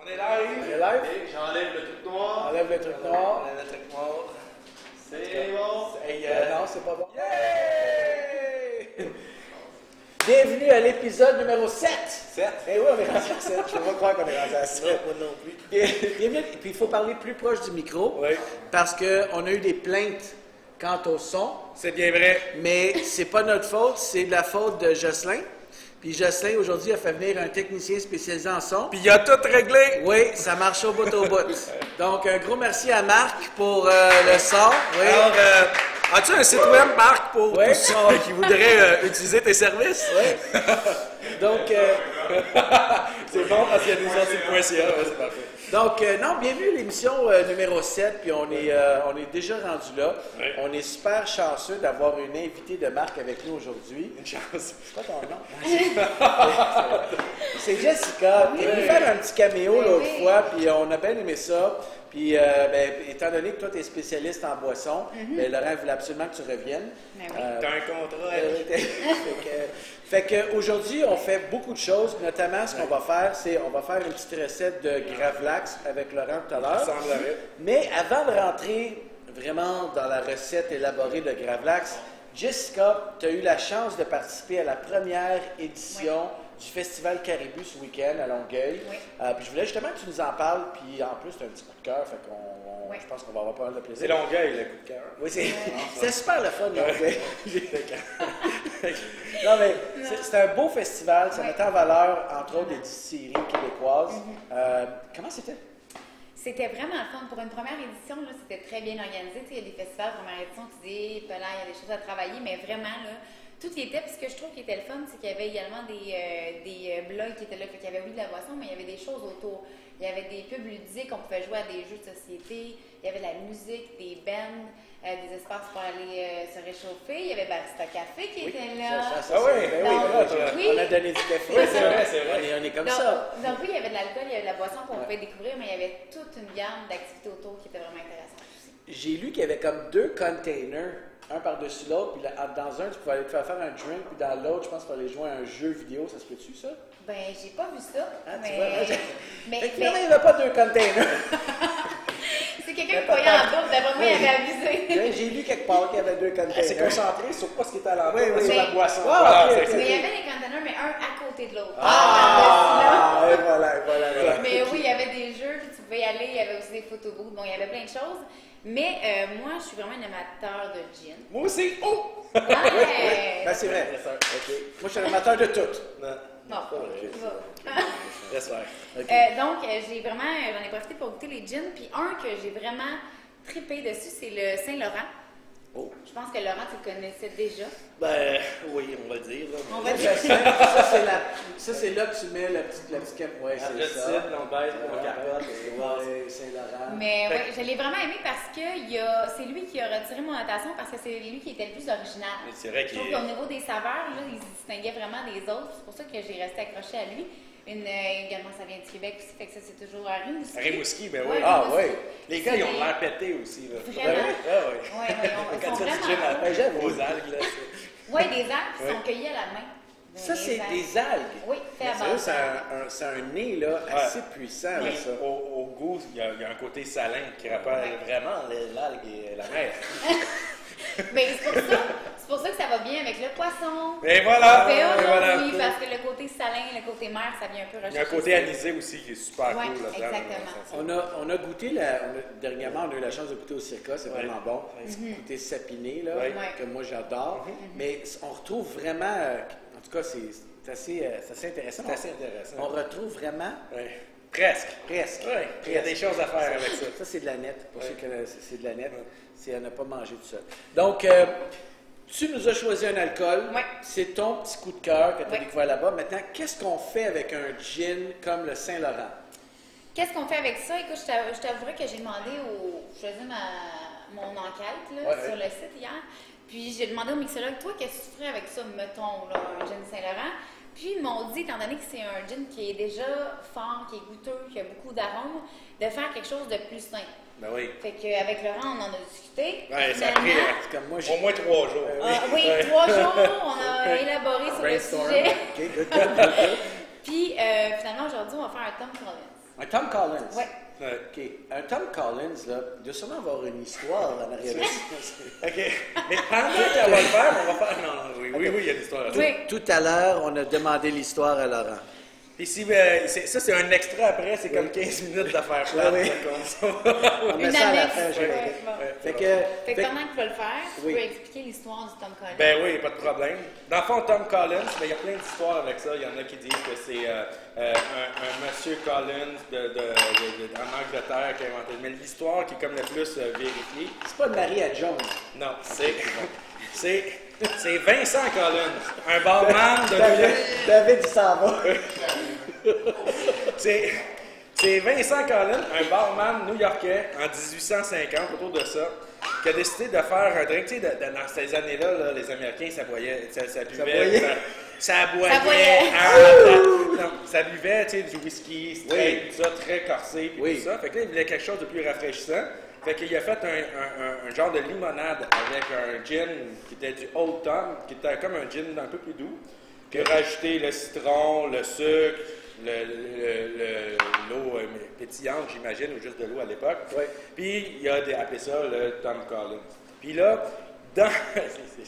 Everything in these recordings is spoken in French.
On est live. On est live. J'enlève le truc noir. Enlève le truc noir. Enlève le truc noir. C'est bon. Hey, non, c'est pas bon. Yeah! Bienvenue à l'épisode numéro 7. 7. Eh oui, on est rendu à 7. Je ne peux pas croire qu'on est rendu à 7. Non, moi non plus. Bienvenue. Puis il faut parler plus proche du micro. Oui. Parce qu'on a eu des plaintes quant au son. C'est bien vrai. Mais c'est pas notre faute, c'est de la faute de Jocelyn. Puis Jocelyn, aujourd'hui, a fait venir un technicien spécialisé en son. Puis il a tout réglé. Oui, ça marche au bout au bout. Donc, un gros merci à Marc pour le son. Oui. Alors, as-tu un site web, Marc, pour Oui. tous ceux qui voudraient utiliser tes services? Oui. Donc, C'est bon parce qu'il y a des sorties.ca. C'est parfait. donc non, bienvenue à l'émission numéro 7, puis on est déjà rendu là. Oui. On est super chanceux d'avoir une invitée de Marc avec nous aujourd'hui. Une chance. C'est quoi ton nom? C'est Jessica. Elle est venue faire un petit caméo l'autre fois, puis on a bien aimé ça. Puis, étant donné que toi, tu es spécialiste en boisson, Laurent voulait absolument que tu reviennes. Ben oui. T'as un contrat. Fait que aujourd'hui, on fait beaucoup de choses. Notamment, ce qu'on va faire, c'est on va faire une petite recette de Gravlax avec Laurent tout à l'heure. Semblerait. Mais avant de rentrer vraiment dans la recette élaborée de Gravlax, Jessica, tu as eu la chance de participer à la première édition du Festival Caribou ce week-end à Longueuil. Oui. Puis je voulais justement que tu nous en parles. Puis en plus, tu as un petit coup de cœur. Fait qu'on, Oui. je pense qu'on va avoir pas mal de plaisir. C'est Longueuil, le coup de cœur. Oui, c'est super le fun, Longueuil. Non, mais c'est un beau festival. Ça Oui. mettait en valeur, entre autres, des distilleries québécoises. Comment c'était? C'était vraiment le fun. Pour une première édition, là, c'était très bien organisé. Tu sais, il y a des festivals, première édition, tu dis, là, il y a des choses à travailler, mais vraiment, là, tout y était. Puis ce que je trouve qui était le fun, c'est qu'il y avait également des blogs qui étaient là. Fait qu'il y avait, oui, de la boisson, mais il y avait des choses autour. Il y avait des pubs ludiques, on pouvait jouer à des jeux de société. Il y avait de la musique, des bands, des espaces pour aller se réchauffer. Il y avait Barista Café qui était là. On a donné du café. Oui, c'est vrai. On est comme donc, ça. Donc oui, il y avait de l'alcool, il y avait de la boisson qu'on pouvait découvrir, mais il y avait toute une gamme d'activités autour qui était vraiment intéressante aussi. J'ai lu qu'il y avait comme 2 containers, un par-dessus l'autre, puis dans un, tu pouvais aller te faire un drink, puis dans l'autre, je pense qu'il fallait jouer à un jeu vidéo. Ça se peut-tu, ça? Ben, j'ai pas vu ça. Ah, tu mais... vois, moi, mais, Fait que finalement, il n'y avait pas 2 containers. c'est quelqu'un qui voyait en double, d'après moi, il avait abusé. J'ai lu quelque part qu'il y avait 2 containers. Elle s'est concentrée sur pas ce qui était à l'entour, Oui, oui. sur la Mais- boisson. Ah, Voilà, ok, c'est ok. ça. Mais il y avait des containers, mais un à côté de l'autre. Ah, et voilà. Mais oui, il y avait des jeux, puis tu pouvais y aller, il y avait aussi des photobooths, bon, il y avait plein de choses. Mais moi, je suis vraiment un amateur de gin. Moi aussi. Oh! Ouais. Ben, c'est vrai. OK. Moi, je suis un amateur de tout. Non. Bon, va. Laisse faire. Donc, j'en ai profité pour goûter les gins. Puis un que j'ai vraiment trippé dessus, c'est le Saint-Laurent. Oh. Je pense que Laurent, tu le connaissais déjà. Ben, oui, on va le dire. Là. On va dire. Ça, c'est là que tu mets la petite cap. Ouais, La c'est petite ça. cible, on baisse pour la capote. Ouais, Saint-Laurent. Mais ouais, je l'ai vraiment aimé parce que c'est lui qui a retiré mon attention parce que c'est lui qui était le plus original. Mais c'est vrai Je qu'il trouve est... qu'au niveau des saveurs, là, il se distinguait vraiment des autres. C'est pour ça que j'ai resté accrochée à lui. Également, ça vient du Québec aussi, fait que ça, c'est toujours à Rimouski. Rimouski, ben Ouais, oui. Ah, Rimouski. oui. Les gars, ils ont l'air pétés aussi. Là. Vraiment? Ah, oui. Ouais, Quand ils sont tu fais du vraiment gym beaux. j'avoue. aux algues, là, c'est... Oui, des algues qui Ouais. sont cueillies à la main. Ça, c'est algues. des algues. Oui, fait à Sérieux, base. c'est un nez là, assez puissant, là, Mais ça. au goût, il y a un côté salin qui rappelle vraiment l'algue et la mer. Mais c'est pour ça que ça va bien avec le poisson. Et voilà! On fait Et voilà. aujourd'hui parce que le côté salin, le côté mer, ça vient un peu Il y rechercher. a un côté anisé aussi qui est super Ouais, cool là-dedans. exactement. On a goûté, dernièrement, on a eu la chance de goûter au Circa, c'est vraiment bon. C'est goûté sapiné, là, Ouais. que moi j'adore. Mais on retrouve vraiment, en tout cas, c'est assez intéressant. C'est assez intéressant. On retrouve vraiment, Ouais. Presque. presque. Ouais. Il y a des choses à faire avec ça. Ça, c'est de la nette. Pour Ouais. ceux qui connaissent, c'est de la nette. C'est à ne pas manger tout seul. Donc, tu nous as choisi un alcool. Ouais. C'est ton petit coup de cœur que tu as Ouais. découvert là-bas. Maintenant, qu'est-ce qu'on fait avec un gin comme le Saint-Laurent? Qu'est-ce qu'on fait avec ça? Écoute, je t'avouerai que j'ai demandé je faisais mon enquête là, Ouais, sur le site hier. Puis j'ai demandé au mixologue, toi, qu'est-ce que tu ferais avec ça, mettons, là, un gin Saint-Laurent? Puis ils m'ont dit, étant donné que c'est un gin qui est déjà fort, qui est goûteux, qui a beaucoup d'arômes, de faire quelque chose de plus simple. Ben oui. Fait qu'avec Laurent, on en a discuté. Ouais, ça a pris Finalement, Comme moi, au moins 3 jours. oui, Ouais. 3 jours, on a élaboré sur le brainstorm. sujet. OK, good. Puis finalement, aujourd'hui, on va faire un Tom Collins. Un Tom Collins. Oui. Ouais. OK. Un Tom Collins, là, il doit sûrement avoir une histoire en arrière de ça. OK. Mais pendant qu'elle va le faire, on va faire. Non, oui, il y a l'histoire. Oui. Tout à l'heure, on a demandé l'histoire à Laurent. Puis si, ça, c'est un extrait après, c'est comme 15 minutes d'affaires plates. Oui. Comme On met Une ça à la annexe. fin, j'ai Ouais, bon. Fait que, Fait que pendant que tu vas le faire, tu Oui. peux expliquer l'histoire du Tom Collins. Ben oui, pas de problème. Dans le fond, Tom Collins, ben, il y a plein d'histoires avec ça. Il y en a qui disent que c'est un monsieur Collins en Angleterre qui a inventé. Mais l'histoire qui est comme le plus vérifiée, c'est pas de Maria Jones. non, c'est Vincent Collins, un barman de New York. David, il s'en va. C'est Vincent Collins, un barman new-yorkais en 1850, autour de ça, qui a décidé de faire un drink. Tu sais, dans ces années-là, là, les Américains, ça buvait, ça buvait, tu sais, du whisky, straight, tout ça, très corsé, puis tout ça. Fait que là, il voulait quelque chose de plus rafraîchissant. Fait qu'il a fait un genre de limonade avec un gin qui était du Old Tom, qui était comme un gin un peu plus doux. Puis il a rajouté le citron, le sucre, l'eau pétillante, j'imagine, ou juste de l'eau à l'époque. Oui. Puis il a appelé ça le Tom Collins. Puis là, dans.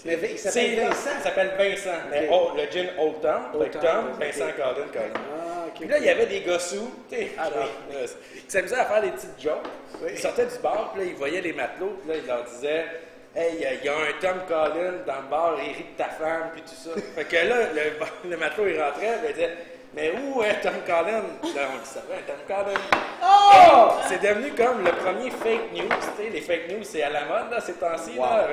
Mais il s'appelle Vincent. Il s'appelle Vincent. Mais le gin Old Tom, Old fait que Tom, Tom, ok. Vincent Collins. Ah, OK. Puis là, il y avait des gossous, tu sais, Ah, qui s'amusaient à faire des petites jokes. Oui. Ils sortaient du bar, puis là, ils voyaient les matelots, puis là, ils leur disaient hey, il y a un Tom Collins dans le bar, il rit de ta femme, puis tout ça. Fait que là, le matelot, il rentrait, puis il disait mais où est Tom Collins? Là, on le savait, Tom Collins. Oh! C'est devenu comme le premier fake news, tu sais, les fake news, c'est à la mode, là, ces temps-ci, Wow. là.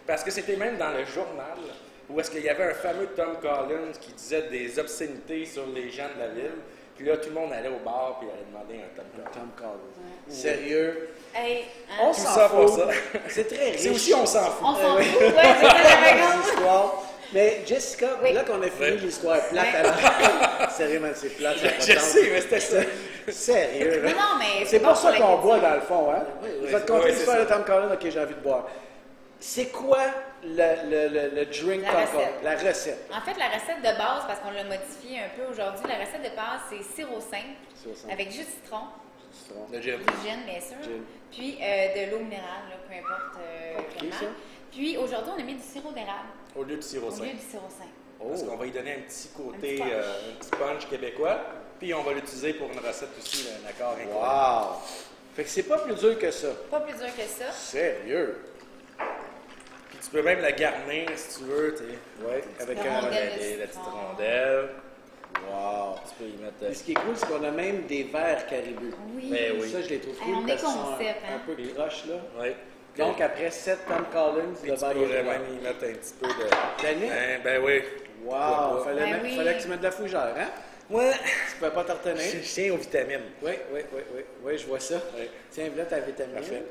Parce que c'était même dans le journal, où est-ce qu'il y avait un fameux Tom Collins qui disait des obscénités sur les gens de la ville. Puis là, tout le monde allait au bar puis allait demander un Tom Collins. Tom Collins. Sérieux? Hey, hein? On Tout s'en ça pour fout. ça. C'est très riche. C'est aussi, on s'en fout. On s'en oui. fout, ouais, c'est ça la Les réponse. histoires. Mais Jessica, Oui. là qu'on a fini Oui. l'histoire plate, Oui. alors. Sérieusement, c'est plate. ça Je pas sais, mais c'était ça. Sérieux, Non, hein? non, mais C'est bon pour ça la qu'on critique. boit dans le fond, hein? oui, Vous êtes content oui, l'histoire c'est de Tom Collins? Ok, j'ai envie de boire. C'est quoi le drink La Tom recette. Collins? La recette. En fait, la recette de base, parce qu'on l'a modifié un peu aujourd'hui, la recette de base, c'est sirop simple, Sirop simple. avec jus de citron, Le gin. du gin, bien sûr, Gin. puis de l'eau minérale, là, peu importe Compliqué, comment. ça. Puis aujourd'hui, on a mis du sirop d'érable Au lieu du sirop au lieu simple. du sirop simple. Parce qu'on va y donner un petit côté, Un petit punch. un petit punch québécois. Puis on va l'utiliser pour une recette aussi, là, un accord incroyable. Wow! Fait que c'est pas plus dur que ça. Pas plus dur que ça. Sérieux? Puis tu peux même la garnir si tu veux, tu sais. Oui, avec La un... rondelle. La petite rondelle. Wow! Tu peux y mettre. Et ce qui est cool, c'est qu'on a même des verres caribou. Oui. Ben oui. Ça, je les trouve Hey, cool on est parce qu'ils sont concept, un hein. peu croches, là. Oui. Donc, après 7 Tom Collins, Puis le tu verre pourrais est même blanc. y mettre un petit peu de. D'aneth? Ben oui. Wow! Pourquoi Fallait, Ben oui. fallait que tu mettes de la fougère, hein? Ouais. Tu pouvais pas t'en retenir. Je tiens aux vitamines. Oui, oui, oui, oui. Oui, je vois ça. Oui. Tiens, voilà ta vitamine. Parfait.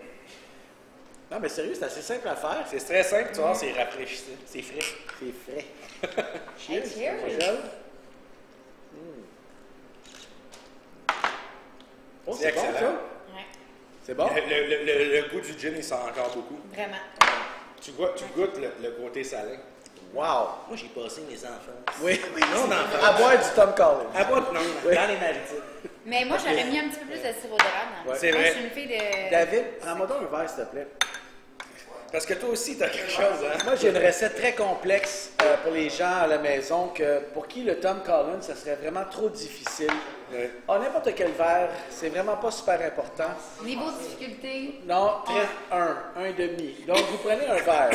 Non, mais sérieux, c'est assez simple à faire. C'est très simple, tu vois, c'est rafraîchissant. C'est frais. C'est frais. Hey, cheers. Angèle? Oh, C'est c'est bon, excellent. ça? Ouais, C'est bon? Le goût du gin, il sent encore beaucoup. vraiment. Tu goûtes le côté salin. Wow! Moi, j'ai passé mes enfants. Oui, oui. Non, À boire du Tom Collins. À bout, non, Oui. dans les maritimes. Mais moi, j'aurais mis un petit peu plus de sirop d'érable dans le Ouais. C'est Moi, vrai. je suis une fille de... David, prends-moi donc un verre, s'il te plaît. Parce que toi aussi, t'as quelque chose, hein? Moi, j'ai une recette très complexe pour les gens à la maison que pour qui le Tom Collins, ça serait vraiment trop difficile. Oui. Ah, n'importe quel verre, c'est vraiment pas super important. Niveau de difficulté, Non, un demi. Donc, vous prenez un verre.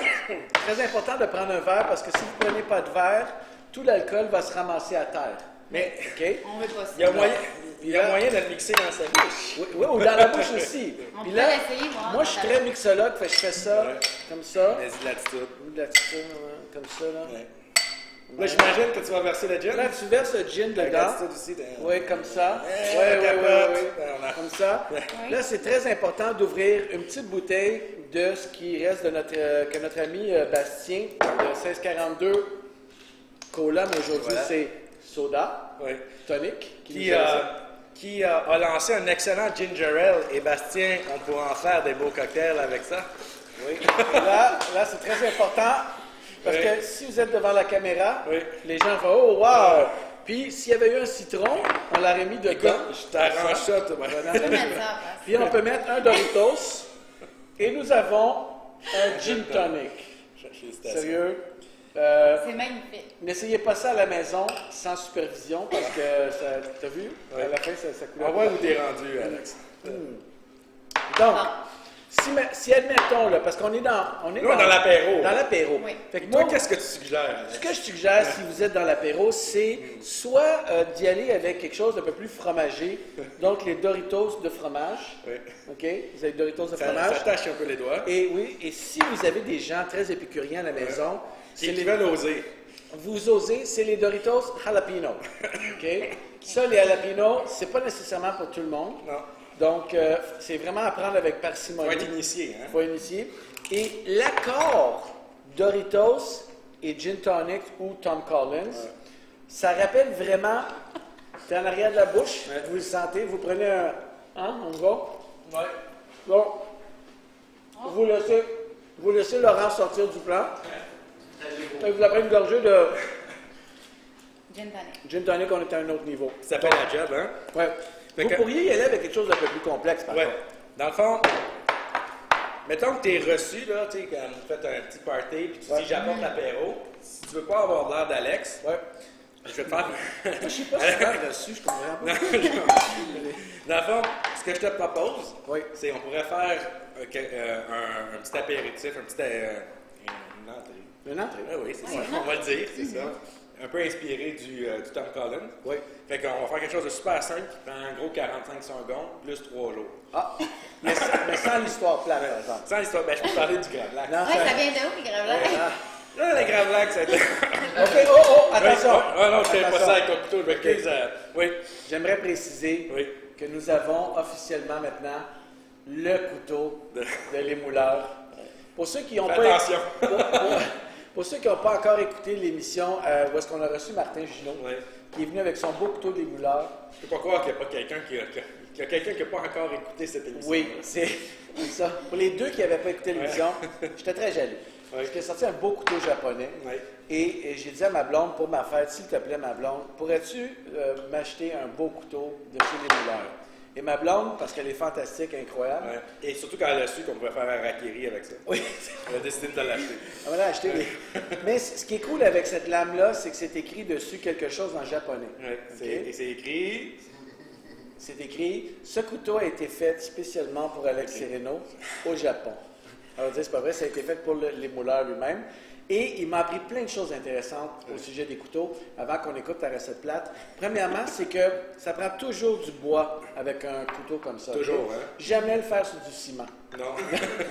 Très important de prendre un verre parce que si vous ne prenez pas de verre, tout l'alcool va se ramasser à terre. Mais OK? on veut pas ça. il y a moyen de le mixer dans sa bouche. Oui, oui, ou dans la bouche aussi. On Puis peut là, l'essayer, voir. moi, je suis très mixologue, fait que je fais ça, Ouais. comme ça. Vas-y, l'attitude. Ou de la petite, comme ça, là. Ouais. Là, j'imagine que tu vas verser le gin. Là, tu verses le gin Avec dedans. l'attitude aussi. Oui, comme ça. Eh, Oui, oui, capote. oui. On a- Comme ça. Oui. Là, c'est très important d'ouvrir une petite bouteille de ce qui reste de que notre ami Bastien, de 1642 Cola, mais aujourd'hui, Voilà. c'est soda, Oui. tonic. Qui a lancé un excellent ginger ale. Et Bastien, on pourra en faire des beaux cocktails avec ça. Oui. Et là, c'est très important parce Oui. que si vous êtes devant la caméra, Oui. les gens font « Oh, wow! » Puis, s'il y avait eu un citron, on l'aurait mis dedans. Je t'arrange ça, toi. Tu peux mettre ça. Puis on peut mettre un Doritos. Et nous avons un gin tonic. Sérieux? C'est magnifique. N'essayez pas ça à la maison sans supervision parce que, t'as vu? À la fin, ça coule. On va où t'es rendu, Alex. Donc, si admettons, là, parce qu'on est dans l'apéro. Dans l'apéro. Oui. Fait que Toi, moi, qu'est-ce que tu suggères? ce que je suggère, si vous êtes dans l'apéro, c'est soit d'y aller avec quelque chose d'un peu plus fromager, donc les Doritos de fromage. Oui. OK? Vous avez des Doritos de Ça fromage. tâche un peu les doigts. Et oui, et si vous avez des gens très épicuriens à la maison, Qui veulent oser. vous osez, c'est les Doritos jalapeno. OK? Ça, les jalapeno, c'est pas nécessairement pour tout le monde. Non. Donc, c'est vraiment à prendre avec Faut parcimonie. être initié, hein? Il faut initier. Et l'accord Doritos et Gin Tonic ou Tom Collins, ça rappelle vraiment, c'est en arrière de la bouche, vous le sentez, vous prenez un... Hein, on va? Ouais. Bon. Vous laissez Laurent sortir du plan. Et vous avez une gorgée de Gin tonic. Gin Tonic, on est à un autre niveau. Ça s'appelle la job, hein? Ouais. Fait Vous que- pourriez y aller avec quelque chose d'un peu plus complexe, par Ouais. contre. Dans le fond, mettons que tu es reçu, là, tu sais, quand vous faites un petit party, puis tu dis j'apporte l'apéro. Si tu veux pas avoir l'air d'Alex, Ouais. je vais te faire. Je sais pas si c'est reçu, je comprends pas. Dans le fond, ce que je te propose, Oui. c'est on pourrait faire un petit apéritif, une entrée. Une entrée. Ah oui, c'est ça. On va le dire, c'est ça. Un peu inspiré du Tom Collins. Oui. Fait qu'on va faire quelque chose de super simple qui prend en gros 45 secondes plus 3 jours. Ah, mais sans l'histoire plate, par exemple. Sans l'histoire, ben je peux parler du Gravlax. Non, Ouais, ça vient de où, les gravelax? Là, les Gravlax, ça a été. OK, attention. Ah non, je fais pas Attention. ça avec ton couteau, je m'excuse. Oui. J'aimerais préciser Oui. que nous avons officiellement maintenant le couteau de l'émouleur. Pour ceux qui n'ont Fais pas... attention. Pour ceux qui n'ont pas encore écouté l'émission où est-ce qu'on a reçu Martin Ginaud, Oui. qui est venu avec son beau couteau d'émouleur. Je peux pas croire qu'il n'y a pas quelqu'un qui a quelqu'un qui n'a pas encore écouté cette émission. Oui, c'est ça. Pour les deux qui n'avaient pas écouté l'émission, j'étais très jaloux. Oui. Parce qu'il a sorti un beau couteau japonais. Oui. Et j'ai dit à ma blonde, pour ma fête, s'il te plaît, ma blonde, pourrais-tu m'acheter un beau couteau de chez l'émouleur? Et ma blonde, parce qu'elle est fantastique, incroyable. Ouais. Et surtout quand elle a su qu'on pouvait faire un rakiri avec ça. Oui, Elle a décidé de te l'acheter. on va acheter des... Mais ce qui est cool avec cette lame-là, c'est que c'est écrit dessus quelque chose en japonais. Ouais. OK? Et c'est écrit. C'est écrit « Ce couteau a été fait spécialement pour Alex Sereno au Japon. » Alors, c'est pas vrai, ça a été fait pour l'émouleur lui-même. Et il m'a appris plein de choses intéressantes au sujet des couteaux avant qu'on écoute ta recette plate. Premièrement, c'est que ça prend toujours du bois avec un couteau comme ça. Toujours, OK? hein? Jamais le faire sur du ciment. Non.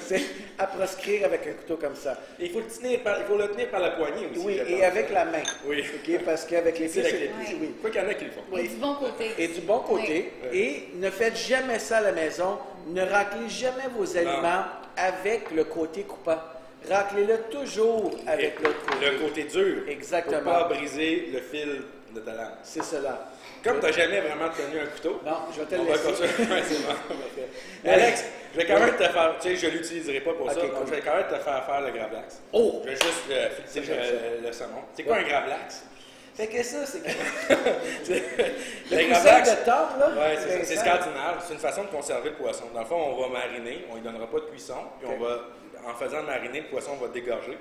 C'est à proscrire avec un couteau comme ça. Il faut le tenir par la poignée aussi. Oui, je et pense. avec la main. Oui. OK? Parce qu'avec les pieds, C'est avec les c'est... pieds. Oui. Quoi qu'il y en a qui le font. Et du bon côté. Et du bon côté. Oui. Et ne faites jamais ça à la maison. Ne raclez jamais vos aliments avec le côté coupant. Raclez-le toujours avec Et l'autre côté. le côté dur. Exactement. Pour pas briser le fil de ta lame. C'est cela. Comme tu n'as jamais vraiment tenu un couteau, Non, je vais te le on va laisser. continuer. Ouais, c'est bon. Alex, je vais quand même te faire. Tu sais, je ne l'utiliserai pas pour Ok, ça. cool. Donc, je vais quand même te faire faire le gravlax. Oh! Je vais juste C'est filtrer bien le saumon. C'est quoi un gravlax? Fait que ça, c'est... Le Le gravlax, coussin de table, là. ouais, c'est ça. C'est ça. scandinave. C'est une façon de conserver le poisson. Dans le fond, on va mariner, on ne lui donnera pas de cuisson, puis Ok. on va, en faisant mariner, le poisson va dégorger,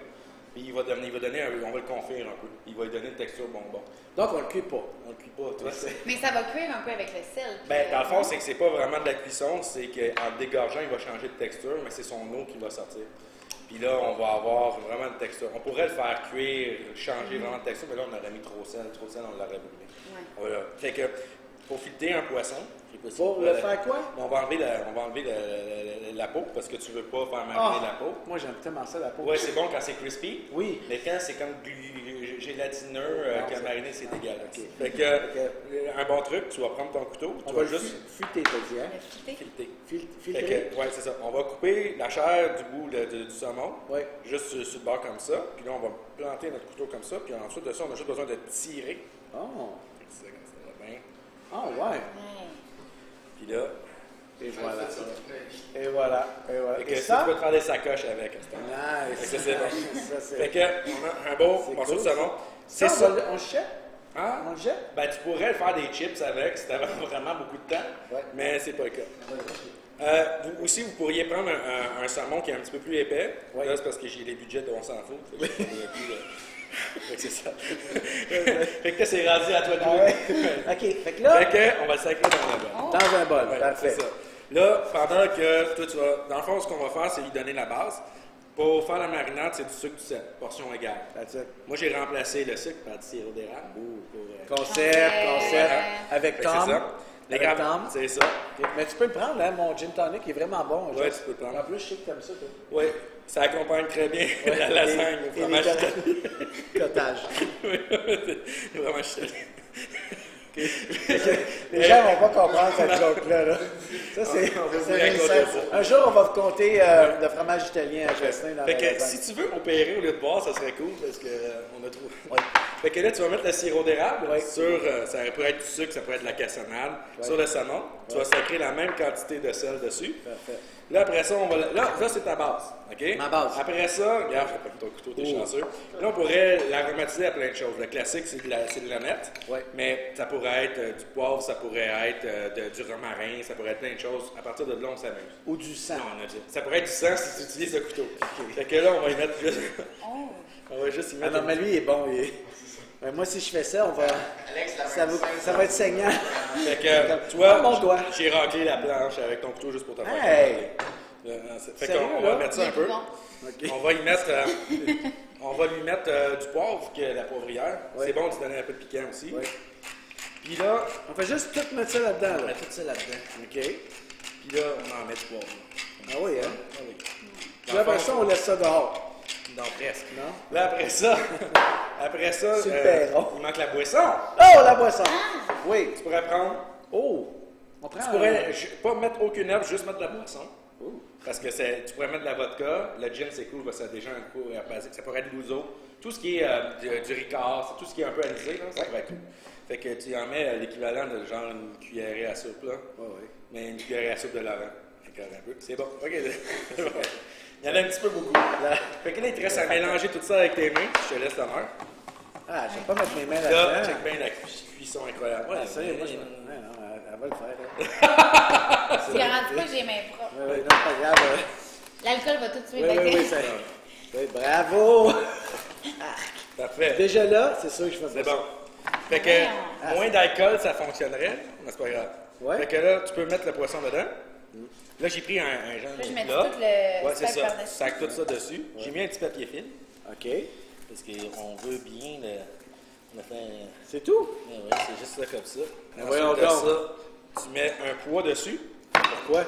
puis on va le confire un peu. Il va lui donner une texture bonbon. Donc, on ne le cuit pas. On le cuit pas, toi. Mais ça va cuire un peu avec le sel. Ben, dans le fond, c'est que c'est pas vraiment de la cuisson, c'est qu'en dégorgeant, il va changer de texture, mais c'est son eau qui va sortir. Puis là, on va avoir vraiment une texture. On pourrait le faire cuire, changer vraiment de texture, mais là, on aurait mis trop de sel, on l'aurait brûlé. Ouais. Voilà. Fait que, pour fileter un poisson, Pour le faire quoi? on va enlever la peau, parce que tu veux pas faire mariner la peau. Moi, j'aime tellement ça, la peau. Ouais, c'est bon quand c'est crispy. Oui. Mais quand c'est comme gélatineux, Non, que c'est- mariné, c'est dégueulasse. Ok. Fait que, un bon truc, tu vas prendre ton couteau, On tu va vas juste fuiter, t'as dit, hein? Le fileté. fileter. Fait Filtrer. que, ouais, c'est ça. On va couper la chair du bout du saumon, Oui. juste sur le bord comme ça. Puis là, on va planter notre couteau comme ça. Puis ensuite de ça, on a juste besoin de tirer. Oh. C'est ça, comme ça va bien. Ah, ouais. Ouais. Puis là, Et voilà. Et voilà. Et voilà. fait que Et tu ça? peux te faire des sacoches avec. à ce temps-là. Nice. Fait que c'est bon. Ça, c'est... Fait que, on a un beau C'est morceau cool, de saumon. Ça, C'est ça. on chèque? Ah, on le jette? Ben, tu pourrais faire des chips avec si tu avais vraiment beaucoup de temps, mais c'est pas le cas. Vous aussi, vous pourriez prendre un saumon qui est un petit peu plus épais. Là, c'est parce que j'ai les budgets de on s'en fout. Fait que c'est ça. Fait que c'est rendu à toi de jouer. OK, fait que là... Fait que, on va le sacrer dans un bol. Dans un bol, parfait. C'est ça. Là, pendant que toi, tu vas... Dans le fond, ce qu'on va faire, c'est lui donner la base. Pour faire la marinade, c'est du sucre du sel, portion égale. Moi, j'ai remplacé le sucre par du sirop d'érable. Concept, avec Tom. C'est ça. Avec Tom. C'est ça. Okay. Mais tu peux le prendre, hein, mon gin tonic il est vraiment bon. Oui, tu peux le prendre. En plus, je sais que t'aimes ça, toi. Oui, ça accompagne très bien la lasagne au fromage cottage. Oui, c'est vraiment chouette. Les gens vont pas comprendre cette joke-là. Là. Ça, c'est un jour, on va vous compter le fromage italien à Justin dans fait la que lasagne. si tu veux opérer au lieu de boire, ça serait cool parce que on a trop. Fait que là, tu vas mettre le sirop d'érable sur, ça pourrait être du sucre, ça pourrait être de la cassonade, sur le saumon. Tu vas sacrer la même quantité de sel dessus. Parfait. Là, après ça, on va. Là c'est ta base. OK? Ma base. Après ça, regarde, je vais pas ton couteau, t'es chanceux. Là, on pourrait l'aromatiser à plein de choses. Le classique, c'est de l'aneth. Mais ça pourrait être du poivre, ça pourrait être du romarin, ça pourrait être plein de choses. À partir de là, on s'amuse. Ou du sang. Non, on a dit. Ça pourrait être du sang si tu utilises le couteau. Fait que là, on va y mettre juste. On va juste y mettre. Ah non, mais lui, il est bon. Mais moi, si je fais ça, on va. Ça va être saignant. Fait que, toi, j'ai raclé la planche avec ton couteau juste pour te faire. Hey! Fait qu'on va mettre ça un peu. On va y mettre. On va lui mettre du poivre, que la poivrière. C'est bon de se donner un peu de piquant aussi. Puis là. On fait juste tout mettre ça là-dedans. On met tout ça là-dedans. OK. Puis là, on en met du poivre. Ah oui, hein? Ah oui. Puis là, après ça, on laisse ça dehors. Non, presque. Non? Là, après ça, il manque la boisson. Oh, la boisson! Oui. Tu pourrais prendre. Oh! On prend Tu pourrais pas mettre aucune herbe, juste mettre de la boisson. Parce que tu pourrais mettre de la vodka. Le gin, c'est cool, parce que ça a déjà un goût basique. Ça pourrait être l'ouzo. Tout ce qui est du ricard, tout ce qui est un peu anisé, là, ça pourrait être cool. Fait que tu en mets l'équivalent de genre une cuillerée à soupe, là. Mais une cuillerée à soupe de Laurent. Un peu. C'est bon. OK. Il y en a un petit peu beaucoup. Fait que là, il te reste à mélanger tout ça avec tes mains. Je te laisse l'honneur. Ah, je vais pas mettre mes mains Là, là-dedans. check bien la cuisson incroyable. Ouais, ça y est, moi, non, elle va le faire. Tu garantis pas que j'ai mains propres. Oui, non, pas grave. L'alcool va tout de suite Oui, bravo! Parfait. Déjà là, c'est sûr que je fais C'est ça. bon. Fait que moins d'alcool, ça fonctionnerait, mais c'est pas grave. Fait que là, tu peux mettre le poisson dedans. Là, j'ai pris un genre de. Je mets là. tout le c'est ça. par-dessus. Sac tout ça dessus. J'ai mis un petit papier film. OK. Parce qu'on veut bien le. On a fait C'est tout? Oui, c'est juste ça comme ça. Voyons Ensuite de donc. ça, tu mets un poids dessus. Pourquoi?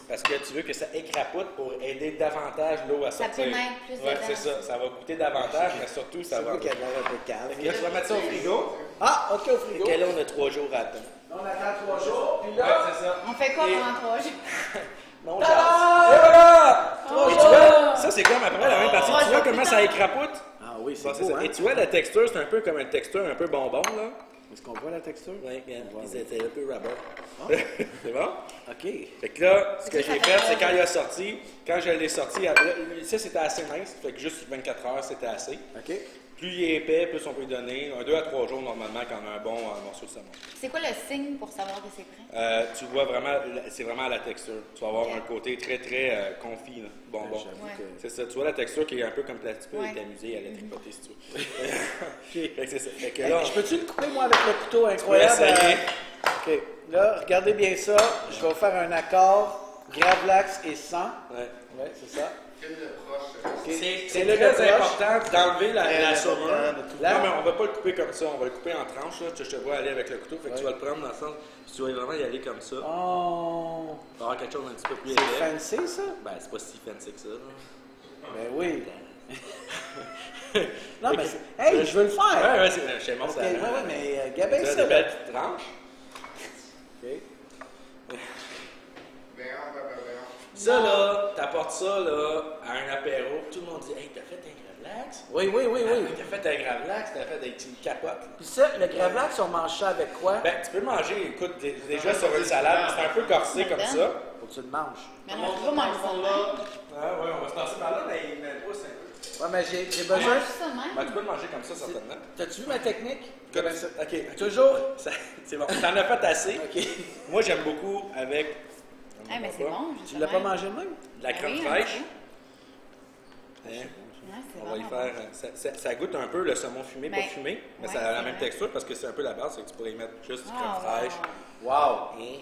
Parce que tu veux que ça écrapoute pour aider davantage l'eau à sortir. Ça peut mettre plus Ouais, dedans. c'est ça. Ça va coûter davantage, mais surtout, ça va. C'est vous qui avez l'air un peu calme. Fait que là, tu vas mettre ça au frigo. Ah, OK, au frigo. Et là, on a 3 jours à attendre. On attend 3 jours, puis Ouais, là... c'est ça. On fait quoi pendant 3 jours? Mon Charles. Et voilà! Oh! Et tu vois, ça, c'est comme après la même partie. Tu vois comment ça écrapoute? Ah oui, c'est Bon, beau, ça. hein? Et tu vois, la texture, c'est un peu comme une texture un peu bonbon, là. Est-ce qu'on voit la texture? Oui, c'est un peu rubber. C'est bon? OK. Fait que là, ce que j'ai fait, c'est quand il a sorti, quand je l'ai sorti, ça c'était assez mince, fait que juste 24 heures, c'était assez. OK. Plus il est épais, plus on peut lui donner. 2 à 3 jours, normalement, quand on a un bon morceau de saumon. C'est quoi le signe pour savoir que c'est prêt? Tu vois vraiment, c'est vraiment la texture. Tu vas avoir un côté très, très confit, là, bonbon. C'est ça. Tu vois la texture qui est un peu comme tu peux t'amuser à la tripoter si tu veux. Fait que c'est ça. Fait que là, Je peux-tu le couper, moi, avec le couteau peux incroyable? essayer. OK. Là, regardez bien ça. Je vais vous faire un accord. Gravlax et sang. Ouais. Oui, c'est ça. C'est très important d'enlever la saumure. Là, Non, mais on va pas le couper comme ça, on va le couper en tranches. Là. Je te vois aller avec le couteau, fait que tu vas le prendre dans le sens. Puis tu vas vraiment y aller comme ça. Oh! Tu vas avoir quelque chose d'un petit peu plus C'est épais. fancy, ça? Ben, c'est pas si fancy que ça. Là. Ben oui. Non, mais c'est... Hey, je veux le faire! Ouais, c'est chez moi, OK, ça. ouais, mais gabin Tu as ça. des belles petites tranches. OK. Ça, là, t'apportes ça, là, à un apéro. Tout le monde dit, hey, t'as fait un gravlax? Oui. T'as fait un gravlax, t'as fait des petites capotes. Puis ça, le gravlax, on mange ça avec quoi? Ben, tu peux manger, écoute, déjà sur une salade, c'est un peu corsé comme ça. Faut que tu le manges. Mais on va manger ça. Ah ouais, on va se passer par là, mais il met le pouce un peu. Ouais, mais j'ai On besoin. mange ça même. Ben, tu peux le manger comme ça, certainement. T'as-tu vu ma technique? Comme ça. OK. Toujours? C'est bon. T'en as fait assez. OK. Moi, j'aime beaucoup avec... Ah, mais c'est bon. Tu l'as pas mangé de même? De la Ben crème oui, fraîche. Ouais, c'est On va y vraiment faire... Ça goûte un peu le saumon fumé, pas Ben, fumé, mais ouais, ça a la c'est même vrai. texture parce que c'est un peu la base, c'est que tu pourrais y mettre juste du bon. crème Ah, fraîche. wow. Wow! Et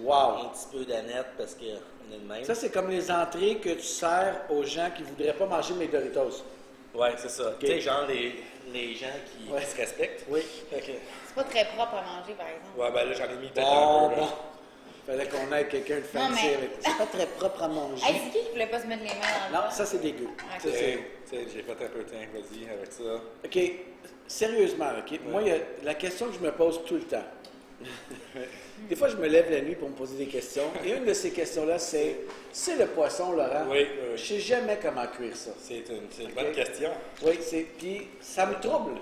Wow! un petit peu d'aneth parce qu'on est de même. Ça, c'est comme les entrées que tu sers aux gens qui voudraient pas manger mes Doritos. Ouais, c'est ça. Tu sais, genre les gens qui Ouais. se respectent. Oui. OK. C'est pas très propre à manger, par exemple. Ouais, ben là, j'en ai mis peut-être Bon, un peu. bon. Là. Fallait qu'on ait quelqu'un de Non, fancy mais- avec. C'est pas très propre à manger. Hey, c'est qui voulait pas se mettre les mains dans le Non, plat? ça, c'est dégueu. Ok. Ça, c'est... Tu sais, j'ai fait un peu de temps, vas-y, avec ça. OK. Sérieusement, OK. Moi, il y a la question que je me pose tout le temps. Des fois, je me lève la nuit pour me poser des questions. Et une de ces questions-là, c'est le poisson, Laurent? Oui, Je sais jamais comment cuire ça. c'est une bonne question. Oui, puis ça me trouble.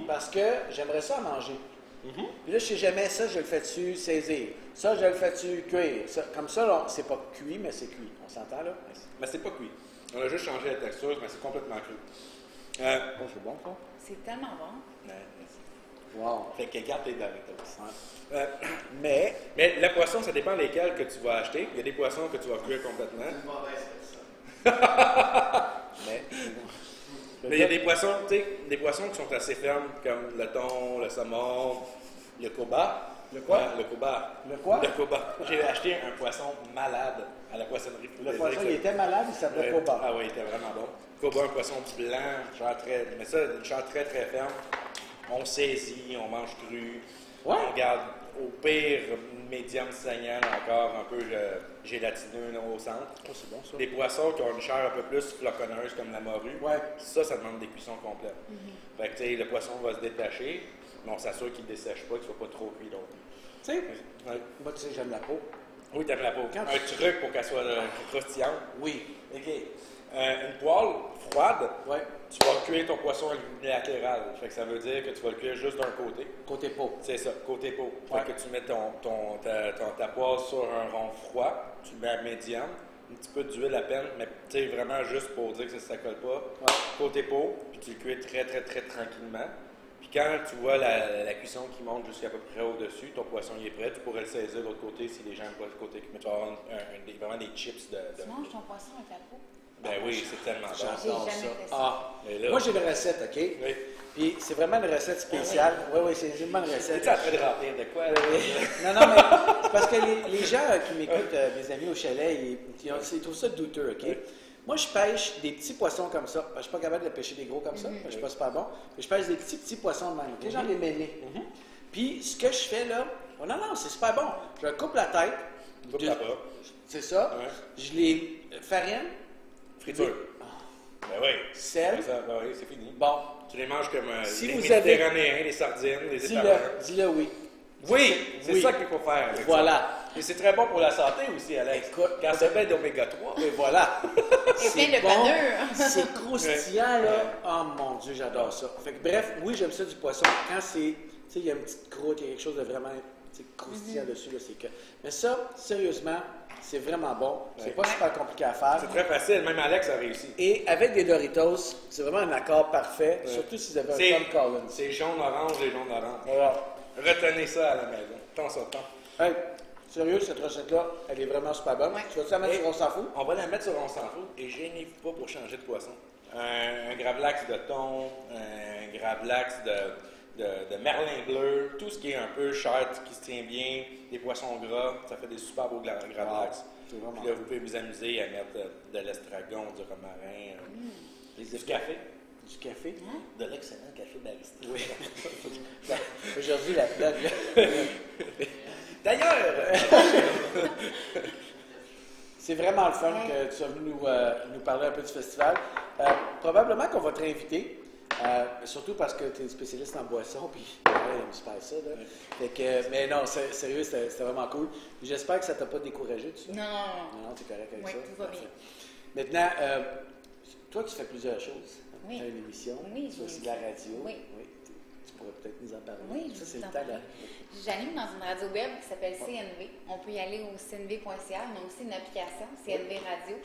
Parce que j'aimerais ça à manger. Puis là, je sais jamais ça, je le fais-tu saisir. Ça, je le fais-tu cuire. Ça, comme ça, là, c'est pas cuit, mais c'est cuit. On s'entend, là? Mais c'est pas cuit. On a juste changé la texture, mais c'est complètement cru. Oh, c'est bon, ça? C'est tellement bon. Wow. Fait que garde tes Doritos. Ouais. Mais, Mais le poisson, ça dépend lesquels que tu vas acheter. Il y a des poissons que tu vas cuire complètement. Mais il y a des poissons, tu sais, des poissons qui sont assez fermes, comme le thon, le saumon, le coba. Le quoi? Le coba. Le quoi? Le coba. J'ai acheté un poisson malade à la poissonnerie. le poisson, il était malade, il s'appelait Coba. Ah oui, il était vraiment bon. Coba, un poisson blanc, genre très, mais ça, une chair très très ferme. On saisit, on mange cru. Ouais. On garde au pire médium saignant encore, un peu gélatineux là, au centre. Oh, c'est bon, ça. Des poissons qui ont une chair un peu plus floconneuse comme la morue, Ouais. ça demande des cuissons complètes. Fait que, tu sais, le poisson va se détacher, mais on s'assure qu'il ne dessèche pas, qu'il ne soit pas trop cuit non plus. Tu sais, Ouais. moi, tu sais, j'aime la peau. Oui, t'aimes la peau. Quand Un truc pour qu'elle soit croustillante. Oui. OK. Une poêle froide, Ouais. tu vas cuire ton poisson unilatéral. Fait que ça veut dire que tu vas le cuire juste d'un côté. Côté peau. C'est ça, côté peau. Ouais. Fait que tu mets ta poêle sur un rond froid, tu le mets à médium, un petit peu d'huile à peine, mais tu sais, vraiment juste pour dire que ça ne colle pas. Ouais. Côté peau, puis tu le cuis très, très, très tranquillement. Puis quand tu vois la cuisson qui monte jusqu'à peu près au-dessus, ton poisson il est prêt, tu pourrais le saisir de l'autre côté si les gens n'aiment pas le côté. Mais tu vas avoir vraiment des chips de... Tu manges ton poisson avec la peau? Ben oui, c'est tellement bon. J'adore J'ai ça. jamais fait ça. Ah. Mais là- Moi, j'ai une recette, OK? Oui. Puis c'est vraiment une recette spéciale. Oui, oui, c'est une bonne recette. Es-tu en train de remplir de quoi, là? Non, non, mais c'est parce que les gens qui m'écoutent, mes amis au chalet, ils trouvent ça douteux, OK? Oui. Moi, je pêche des petits poissons comme ça. Je ne suis pas capable de pêcher des gros comme ça. Je ne suis pas super bon. Mais je pêche des petits poissons de même. OK? Genre des ménés. Puis, ce que je fais là, oh non, non, c'est super bon. Je coupe la tête. Coupe la bras. C'est ça. Ouais. Je les farine. Friture. Ben oui. Sel. Ça, ben oui, c'est fini. Bon. Tu les manges comme Si les vous avez- Méditerranéens, les sardines, les éperons. Dis-le oui. Oui, c'est Oui. ça qu'il faut faire. avec Voilà. ça. Et c'est très bon pour la santé aussi, Alex. Écoute, quand ça fait d'oméga 3. Et voilà. plein de panure. C'est croustillant, là. Oh mon Dieu, j'adore ça. Fait que, bref, oui, j'aime ça du poisson. Quand c'est, tu sais, il y a une petite croûte, il y a quelque chose de vraiment croustillant dessus, là, c'est que. Mais ça, sérieusement, c'est vraiment bon. C'est Ouais. pas super compliqué à faire. C'est très facile, même Alex a réussi. Et avec des Doritos, c'est vraiment un accord parfait, surtout si vous avez un Tom Collins. C'est jaune-orange et jaune-orange. Voilà. Retenez ça à la maison. Tant ça, tant. Hey, sérieux, cette recette-là, elle est vraiment super bonne. Ouais. Tu vas-tu la mettre Et sur On s'en fout? On va la mettre sur On s'en fout et gênez-vous pas pour changer de poisson. Un gravlax de thon, un gravlax de merlin bleu, tout ce qui est un peu chair, qui se tient bien, des poissons gras, ça fait des super beaux gravlax. C'est vraiment Puis là, vous pouvez vous amuser à mettre de l'estragon, du romarin, du café. Du café? De l'excellent café barista. Oui. Aujourd'hui, la blague. D'ailleurs, C'est vraiment le fun que tu sois venu nous parler un peu du festival. Probablement qu'on va te réinviter, surtout parce que tu es spécialiste en boisson, puis ouais, il aime super ça. Là. Fait que, mais non, sérieux, c'était vraiment cool. Puis j'espère que ça t'a pas découragé, tout ça. Non, non, non. Non, tu es correct avec Oui, ça. tout va bien. Maintenant, toi, tu fais plusieurs choses. Oui. Tu as une émission, Oui, tu fais j'ai aussi une de la radio. Oui. Tu pourrais peut-être nous en parler. Oui, ça, je c'est vous le en temps. parle. J'anime dans une radio web qui s'appelle CNV. On peut y aller au cnv.ca. On a aussi une application, CNV Radio.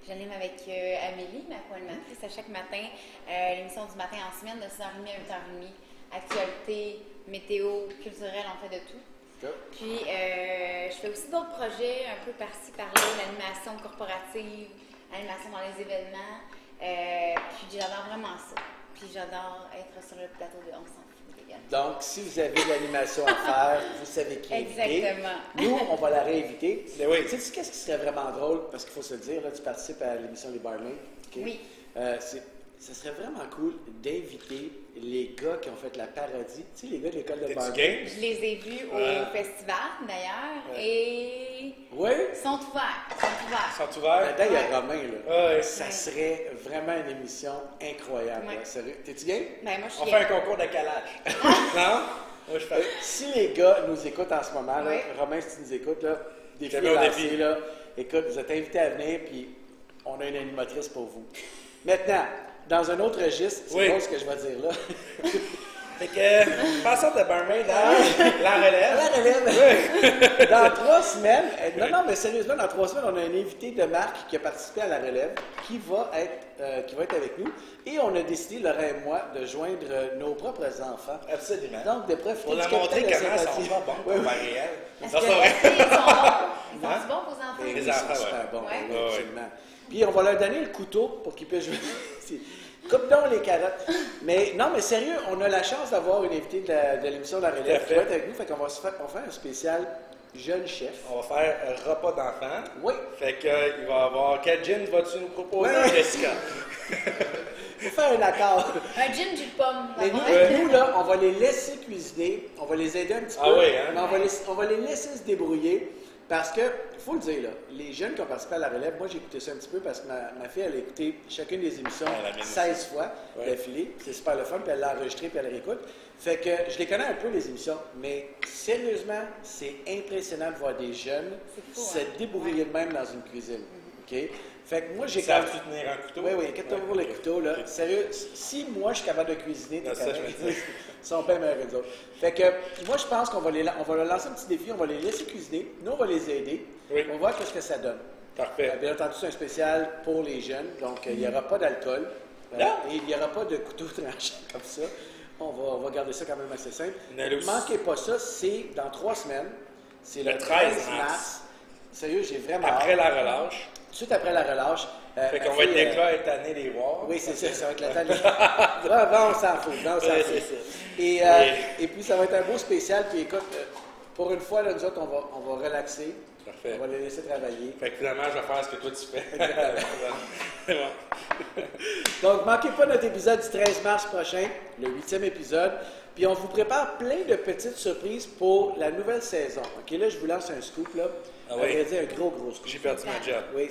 J'anime avec Amélie, ma co-animatrice, à chaque matin. L'émission du matin en semaine de 6h30 à 8h30. Actualité, météo, culturel, on fait de tout. Puis, je fais aussi d'autres projets, un peu par-ci, par-là, l'animation corporative, l'animation dans les événements. Puis, j'adore vraiment ça. Puis, j'adore être sur le plateau de On s'en fout également. Donc, si vous avez de l'animation à faire, vous savez qui inviter. Exactement. Nous, on va la réinviter. Mais oui. Tu sais, qu'est-ce qui serait vraiment drôle? Parce qu'il faut se le dire, là, tu participes à l'émission des Barmaids. Okay? Oui. Ça serait vraiment cool d'inviter les gars qui ont fait la parodie. Tu sais, les gars de l'école de Barmaid. Je les ai vus au festival, d'ailleurs, et Oui? ils sont ouverts. Ils sont ouverts. Là-dedans, il y a Romain, là. Ouais. Ça serait vraiment une émission incroyable. Ouais. Là. Sérieux. T'es-tu game? Ben, moi, je On suis fait un concours de calage. Non? Moi, je fais. Si les gars nous écoutent en ce moment, là, Oui. Romain, si tu nous écoutes, là, défi J'avais un lancé, défi. là, écoute, vous êtes invités à venir, puis on a une animatrice pour vous. Maintenant, dans un autre registre, c'est Oui. pas ce que je vais dire là. Fait que, passons de Barmaid à la relève. La relève. Dans 3 semaines, non, mais sérieusement, dans 3 semaines, on a un invité de marque qui a participé à la relève, qui va être avec nous. Et on a décidé, Laurent et moi, de joindre nos propres enfants. Absolument. Donc, de profiter Pour du leur montrer capital de comment ils sympathie. sont pas bons Oui, pour oui. Marie-Ève. Est-ce Non, que c'est vrai. ils sont bons? Ils Hein? sont bons aux enfants? Et Les oui, enfants, c'est super ouais. bon, Ouais. oui, Ouais, absolument. Puis on va leur donner le couteau pour qu'ils puissent jouer. Coupe donc les carottes. Mais non, mais sérieux, on a la chance d'avoir une invitée de l'émission de la relève Tout à qui fait. va être avec nous. Fait qu'on va se faire, on va faire un spécial jeune chef. On va faire un repas d'enfants. Oui. Fait que, il va y avoir. Quel gin vas-tu nous proposer, Ouais. Jessica? On va faire un accord. Un gin jus de pomme. Mais vraiment. nous, là, on va les laisser cuisiner, on va les aider un petit Ah peu, oui, hein? mais on va les laisser se débrouiller parce que, il faut le dire, là, les jeunes qui ont participé à la relève, moi j'ai écouté ça un petit peu parce que ma fille, elle a écouté chacune des émissions la mienne 16 fois Ouais. d'affilée. C'est super le fun, puis elle l'a enregistré, puis elle réécoute. Fait que je les connais un peu, les émissions, mais sérieusement, c'est impressionnant de voir des jeunes C'est fou, se hein? débrouiller de même dans une cuisine. OK? Fait que moi, j'ai Ça tu tenir un couteau? Oui, inquiète-toi pour le couteau, là. Ok. Sérieux, si moi, je suis capable de cuisiner, t'es Non, ça, capable. je me dis. Ils sont bien meilleurs que nous autres. Fait que, moi, je pense qu'on va leur lancer un petit défi, on va les laisser cuisiner, nous, on va les aider, Oui. on va voir ce que ça donne. Parfait. Bien entendu, c'est un spécial pour les jeunes, donc il n'y aura pas d'alcool. Non. Et il n'y aura pas de couteau tranchant comme ça. On va garder ça quand même assez simple. Une loose. Ne manquez pas ça, c'est dans 3 semaines. C'est le Le 13 13 mars. Sérieux, j'ai vraiment Après hâte. la relâche. Tout de suite après la relâche. Fait ma qu'on va être fille, déclaré et tanné les voir. oui, c'est ça va être la table. Va, on s'en fout. Va, on s'en Ouais, fout. c'est ça. Et puis, ça va être un beau spécial. Puis, écoute, pour une fois, là, nous autres, on va relaxer. Parfait. On va les laisser travailler. Fait que finalement, je vais faire ce que toi tu fais. C'est bon. Donc, manquez pas notre épisode du 13 mars prochain, le 8e épisode. Puis, on vous prépare plein de petites surprises pour la nouvelle saison. OK, là, je vous lance un scoop, là. Ah À oui? vrai dire, un gros scoop. J'ai perdu ma job. Oui,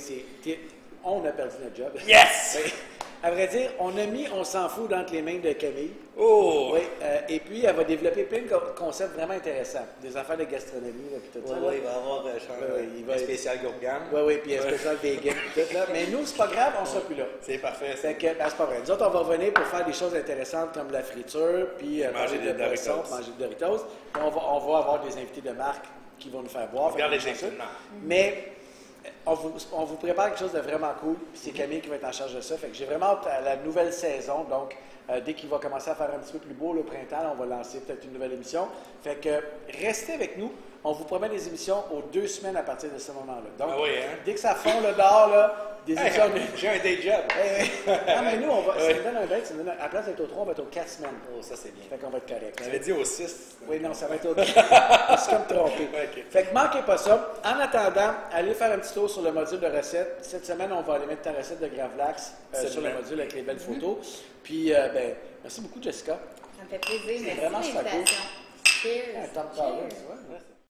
on a perdu notre job. Yes! Oui. À vrai dire, on a mis On s'en fout entre les mains de Camille. Oh! Oui, et puis elle va développer plein de concepts vraiment intéressants. Des affaires de gastronomie, là, puis tout ça. là. il va y avoir il va un être- spécial gourgane. Oui, oui, puis un spécial vegan, puis tout, là. Mais nous, c'est pas grave, on sera plus là. C'est parfait. Fait que, c'est pas vrai. Nous autres, on va revenir pour faire des choses intéressantes comme la friture, puis manger des des boissons, Doritos. manger des Doritos. Puis on va avoir des invités de marque qui vont nous faire boire. Regarde Fait les que c'est ça. instruments. Mais on vous prépare quelque chose de vraiment cool. Puis c'est Camille qui va être en charge de ça. Fait que j'ai vraiment hâte à la nouvelle saison. Donc, dès qu'il va commencer à faire un petit peu plus beau le printemps, là, on va lancer peut-être une nouvelle émission. Fait que restez avec nous. On vous promet des émissions aux 2 semaines à partir de ce moment-là. Donc, Ah oui, hein? dès que ça fond le dehors, là, des Hey, émissions. j'ai un day job. Non, mais nous, on va. Ça Oui. nous donne un break. À la place d'être au 3, on va être aux 4 semaines. Oh, ça c'est bien. Fait qu'on va être correct. J'avais dit au 6. Oui, non, ça va être au 4. Je me suis comme trompé. Ok. Fait que manquez pas ça. En attendant, allez faire un petit tour sur le module de recettes. Cette semaine, on va aller mettre ta recette de Gravlax sur le Absolument. module avec les belles photos. Puis, merci beaucoup, Jessica. Ça me fait plaisir. Merci vraiment pour super cool. l'invitation. Cheers. Ah, Tom Collins, Cheers. ouais.